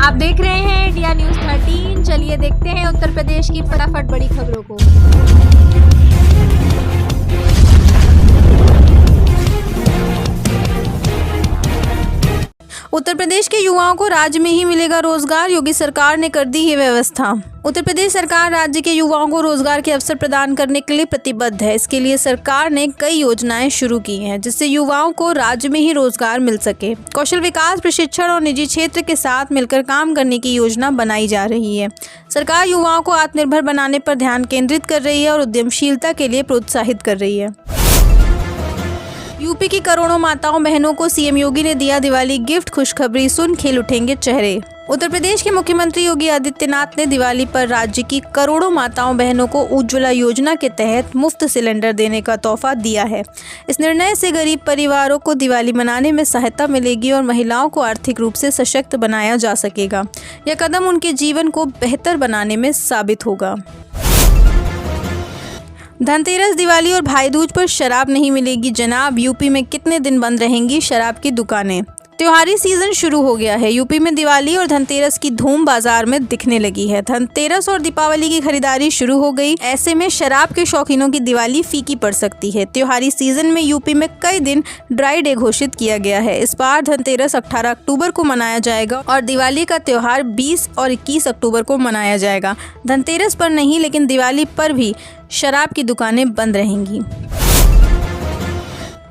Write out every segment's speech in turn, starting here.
आप देख रहे हैं इंडिया न्यूज़ 13। चलिए देखते हैं उत्तर प्रदेश की फटाफट बड़ी खबरों को। उत्तर प्रदेश के युवाओं को राज्य में ही मिलेगा रोजगार, योगी सरकार ने कर दी ये व्यवस्था। उत्तर प्रदेश सरकार राज्य के युवाओं को रोजगार के अवसर प्रदान करने के लिए प्रतिबद्ध है। इसके लिए सरकार ने कई योजनाएं शुरू की हैं, जिससे युवाओं को राज्य में ही रोजगार मिल सके। कौशल विकास, प्रशिक्षण और निजी क्षेत्र के साथ मिलकर काम करने की योजना बनाई जा रही है। सरकार युवाओं को आत्मनिर्भर बनाने पर ध्यान केंद्रित कर रही है और उद्यमशीलता के लिए प्रोत्साहित कर रही है। यूपी की करोड़ों माताओं बहनों को सीएम योगी ने दिया दिवाली गिफ्ट, खुशखबरी सुन खिल उठेंगे चेहरे। उत्तर प्रदेश के मुख्यमंत्री योगी आदित्यनाथ ने दिवाली पर राज्य की करोड़ों माताओं बहनों को उज्ज्वला योजना के तहत मुफ्त सिलेंडर देने का तोहफा दिया है। इस निर्णय से गरीब परिवारों को दिवाली मनाने में सहायता मिलेगी और महिलाओं को आर्थिक रूप से सशक्त बनाया जा सकेगा। यह कदम उनके जीवन को बेहतर बनाने में साबित होगा। धनतेरस, दिवाली और भाई दूज पर शराब नहीं मिलेगी जनाब। यूपी में कितने दिन बंद रहेंगी शराब की दुकानें? त्योहारी सीजन शुरू हो गया है। यूपी में दिवाली और धनतेरस की धूम बाजार में दिखने लगी है। धनतेरस और दीपावली की खरीदारी शुरू हो गई। ऐसे में शराब के शौकीनों की दिवाली फीकी पड़ सकती है। त्योहारी सीजन में यूपी में कई दिन ड्राई डे घोषित किया गया है। इस बार धनतेरस 18 अक्टूबर को मनाया जाएगा और दिवाली का त्योहार 20 और 21 अक्टूबर को मनाया जाएगा। धनतेरस पर नहीं, लेकिन दिवाली पर भी शराब की दुकानें बंद रहेंगी।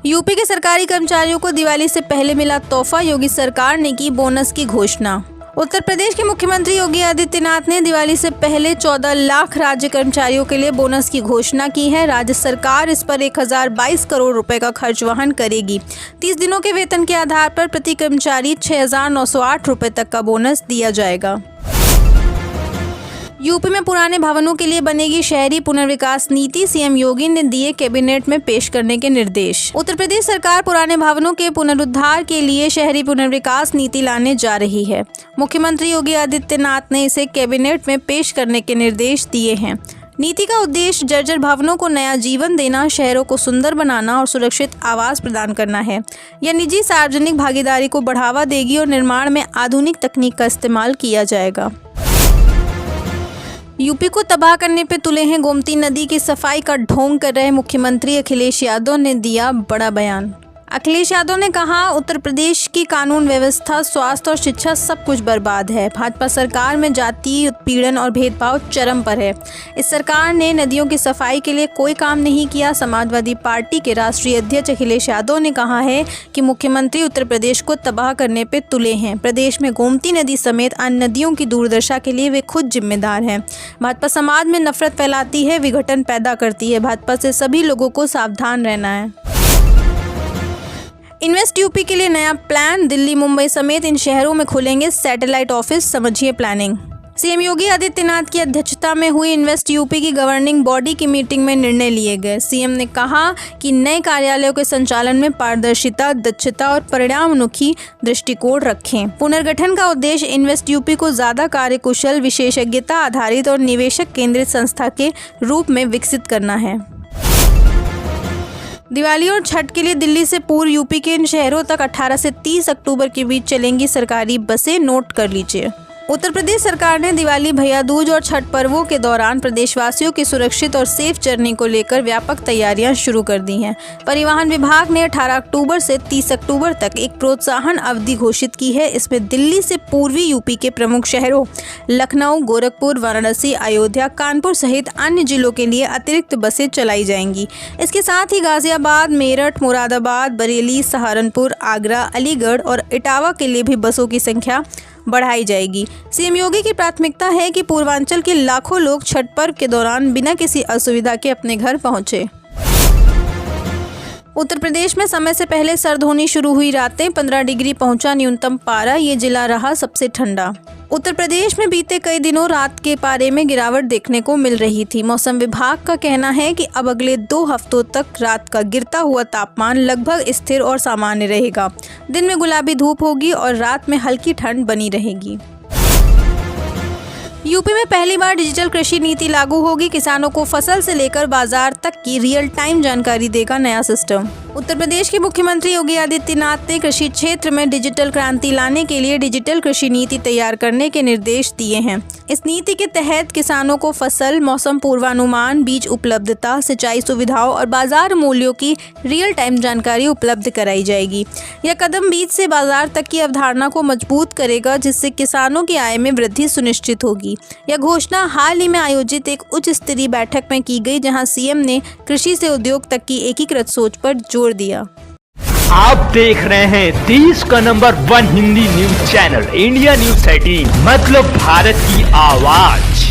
यूपी के सरकारी कर्मचारियों को दिवाली से पहले मिला तोहफा, योगी सरकार ने की बोनस की घोषणा। उत्तर प्रदेश के मुख्यमंत्री योगी आदित्यनाथ ने दिवाली से पहले 14 लाख राज्य कर्मचारियों के लिए बोनस की घोषणा की है। राज्य सरकार इस पर 1022 करोड़ रुपए का खर्च वहन करेगी। 30 दिनों के वेतन के आधार पर प्रति कर्मचारी 6908 रुपए तक का बोनस दिया जाएगा। यूपी में पुराने भवनों के लिए बनेगी शहरी पुनर्विकास नीति, सीएम योगी ने दिए कैबिनेट में पेश करने के निर्देश। उत्तर प्रदेश सरकार पुराने भवनों के पुनरुद्धार के लिए शहरी पुनर्विकास नीति लाने जा रही है। मुख्यमंत्री योगी आदित्यनाथ ने इसे कैबिनेट में पेश करने के निर्देश दिए हैं। नीति का उद्देश्य जर्जर भवनों को नया जीवन देना, शहरों को सुंदर बनाना और सुरक्षित आवास प्रदान करना है। यह निजी सार्वजनिक भागीदारी को बढ़ावा देगी और निर्माण में आधुनिक तकनीक का इस्तेमाल किया जाएगा। यूपी को तबाह करने पे तुले हैं गोमती नदी की सफाई का ढोंग कर रहे मुख्यमंत्री अखिलेश यादव ने दिया बड़ा बयान। अखिलेश यादव ने कहा, उत्तर प्रदेश की कानून व्यवस्था, स्वास्थ्य और शिक्षा सब कुछ बर्बाद है। भाजपा सरकार में जातीय उत्पीड़न और भेदभाव चरम पर है। इस सरकार ने नदियों की सफाई के लिए कोई काम नहीं किया। समाजवादी पार्टी के राष्ट्रीय अध्यक्ष अखिलेश यादव ने कहा है कि मुख्यमंत्री उत्तर प्रदेश को तबाह करने पर तुले हैं। प्रदेश में गोमती नदी समेत अन्य नदियों की दुर्दशा के लिए वे खुद जिम्मेदार हैं। भाजपा समाज में नफरत फैलाती है, विघटन पैदा करती है। भाजपा से सभी लोगों को सावधान रहना है। इन्वेस्ट यूपी के लिए नया प्लान, दिल्ली, मुंबई समेत इन शहरों में खुलेंगे सैटेलाइट ऑफिस, समझिए प्लानिंग। सीएम योगी आदित्यनाथ की अध्यक्षता में हुई इन्वेस्ट यूपी की गवर्निंग बॉडी की मीटिंग में निर्णय लिए गए। सीएम ने कहा कि नए कार्यालयों के संचालन में पारदर्शिता, दक्षता और परिणामोन्मुखी दृष्टिकोण रखें। पुनर्गठन का उद्देश्य इन्वेस्ट यूपी को ज्यादा कार्यकुशल, विशेषज्ञता आधारित और निवेशक केंद्रित संस्था के रूप में विकसित करना है। दिवाली और छठ के लिए दिल्ली से पूर्व यूपी के इन शहरों तक 18 से 30 अक्टूबर के बीच चलेंगी सरकारी बसें, नोट कर लीजिए। उत्तर प्रदेश सरकार ने दिवाली, भैया दूज और छठ पर्वों के दौरान प्रदेशवासियों की सुरक्षित और सेफ जर्नी को लेकर व्यापक तैयारियां शुरू कर दी हैं। परिवहन विभाग ने 18 अक्टूबर से 30 अक्टूबर तक एक प्रोत्साहन अवधि घोषित की है। इसमें दिल्ली से पूर्वी यूपी के प्रमुख शहरों लखनऊ, गोरखपुर, वाराणसी, अयोध्या, कानपुर सहित अन्य जिलों के लिए अतिरिक्त बसें चलाई जाएंगी। इसके साथ ही गाजियाबाद, मेरठ, मुरादाबाद, बरेली, सहारनपुर, आगरा, अलीगढ़ और इटावा के लिए भी बसों की संख्या बढ़ाई जाएगी। सीएम योगी की प्राथमिकता है कि पूर्वांचल के लाखों लोग छठ पर्व के दौरान बिना किसी असुविधा के अपने घर पहुंचे। उत्तर प्रदेश में समय से पहले सर्द होनी शुरू हुई रातें, 15 डिग्री पहुंचा न्यूनतम पारा। ये जिला रहा सबसे ठंडा। उत्तर प्रदेश में बीते कई दिनों रात के पारे में गिरावट देखने को मिल रही थी। मौसम विभाग का कहना है कि अब अगले 2 हफ्तों तक रात का गिरता हुआ तापमान लगभग स्थिर और सामान्य रहेगा। दिन में गुलाबी धूप होगी और रात में हल्की ठंड बनी रहेगी। यूपी में पहली बार डिजिटल कृषि नीति लागू होगी। किसानों को फसल से लेकर बाजार तक की रियल टाइम जानकारी देगा नया सिस्टम। उत्तर प्रदेश के मुख्यमंत्री योगी आदित्यनाथ ने कृषि क्षेत्र में डिजिटल क्रांति लाने के लिए डिजिटल कृषि नीति तैयार करने के निर्देश दिए हैं। इस नीति के तहत किसानों को फसल, मौसम पूर्वानुमान, बीज उपलब्धता, सिंचाई सुविधाओं और बाजार मूल्यों की रियल टाइम जानकारी उपलब्ध कराई जाएगी। यह कदम बीज से बाजार तक की अवधारणा को मजबूत करेगा, जिससे किसानों की आय में वृद्धि सुनिश्चित होगी। यह घोषणा हाल ही में आयोजित एक उच्च स्तरीय बैठक में की गई, जहां सीएम ने कृषि से उद्योग तक की एकीकृत सोच पर जोर दिया। आप देख रहे हैं देश का number 1 Hindi news channel India news 13, मतलब भारत की आवाज।